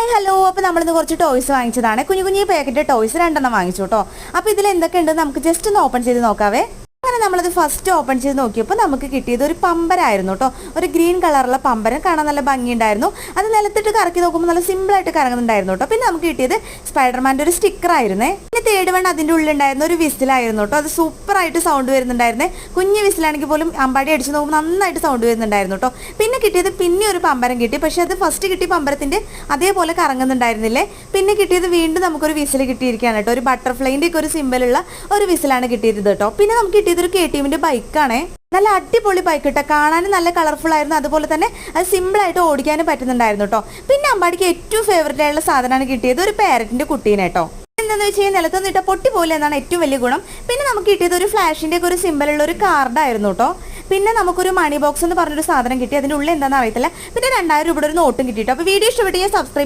Hi hello. അപ്പോൾ നമ്മളിന്ന് കുറച്ച് ടോയ്സ് വാങ്ങിച്ചതാണ്. കുഞ്ഞു കുഞ്ഞു പാക്കറ്റ് ടോയ്സ് 2 വാങ്ങിച്ചു കേട്ടോ. അപ്പോൾ ഇതിൽ എന്തൊക്കെയുണ്ട് നമുക്ക് ജസ്റ്റ് ഒന്ന് ഓപ്പൺ ചെയ്ത് നോക്കാവേ. അങ്ങനെ നമ്മളത് ഫസ്റ്റ് ഓപ്പൺ ചെയ്ത് നോക്കിയപ്പോൾ നമുക്ക് കിട്ടിയത് ഒരു പമ്പരായിരുന്നു കേട്ടോ. ഒരു ഗ്രീൻ കളറുള്ള പമ്പരം, കാണാൻ നല്ല ഭംഗിയുണ്ടായിരുന്നു. അത് നിലത്തിട്ട് കറക്കി നോക്കുമ്പോൾ നല്ല സിമ്പിളായിട്ട് കറങ്ങുന്നുണ്ടായിരുന്നു കേട്ടോ. പിന്നെ നമുക്ക് കിട്ടിയത് സ്പൈഡർമാൻ്റെ ഒരു സ്റ്റിക്കർ ആയിരുന്നേ. പിന്നെ തേർഡ് വൺ അതിൻ്റെ ഉള്ളിലുണ്ടായിരുന്ന ഒരു വിസിലായിരുന്നു കേട്ടോ. അത് സൂപ്പറായിട്ട് സൗണ്ട് വരുന്നുണ്ടായിരുന്നേ. കുഞ്ഞു വിസിലാണെങ്കിൽ പോലും അമ്പാടി അടിച്ച് നോക്കുമ്പോൾ നന്നായിട്ട് സൗണ്ട് വരുന്നുണ്ടായിരുന്നു കേട്ടോ. പിന്നെ കിട്ടിയത് പിന്നെ ഒരു പമ്പരം കിട്ടി. പക്ഷേ അത് ഫസ്റ്റ് കിട്ടിയ പമ്പരത്തിൻ്റെ അതേപോലെ കറങ്ങുന്നുണ്ടായിരുന്നില്ലേ. പിന്നെ കിട്ടിയത് വീണ്ടും നമുക്കൊരു വിസിൽ കിട്ടിയിരിക്കുകയാണ് കേട്ടോ. ഒരു ബട്ടർഫ്ലൈൻ്റെ ഒക്കെ ഒരു സിമ്പിളുള്ള ഒരു വിസിലാണ് കിട്ടിയത് കേട്ടോ. പിന്നെ നമുക്ക് കിട്ടിയത് ഒരു KTM ബൈക്കാണേ. നല്ല അടിപൊളി ബൈക്ക് കേട്ടോ. കാണാനും നല്ല കളർഫുൾ ആയിരുന്നു. അതുപോലെ തന്നെ അത് സിമ്പിളായിട്ട് ഓടിക്കാനും പറ്റുന്നുണ്ടായിരുന്നു കേട്ടോ. പിന്നെ അമ്പാടിക്ക് ഏറ്റവും ഫേവറേറ്റ് ആയിട്ടുള്ള സാധനമാണ് കിട്ടിയത്, ഒരു പാരറ്റിൻ്റെ കുട്ടീനെ കേട്ടോ. എന്താണെന്ന് വെച്ച് കഴിഞ്ഞാൽ നിലത്തൊന്നും ഇട്ട പൊട്ടി പോലെ എന്നാണ് ഏറ്റവും വലിയ ഗുണം. പിന്നെ നമുക്ക് കിട്ടിയത് ഒരു ഫ്ലാഷിൻ്റെ ഒക്കെ ഒരു സിമ്പിളുള്ള ഒരു കാർഡായിരുന്നു കേട്ടോ. പിന്നെ നമുക്കൊരു മണി ബോക്സ് എന്ന് പറഞ്ഞൊരു സാധനം കിട്ടി. അതിൻ്റെ ഉള്ളിൽ എന്താണെന്ന് അറിയത്തില്ല. പിന്നെ 2000 രൂപയുടെ ഒരു നോട്ടും കിട്ടിയിട്ടോ. അപ്പോൾ വീഡിയോ ഇഷ്ടപ്പെട്ട് ഞാൻ സബ്സ്ക്രൈബ്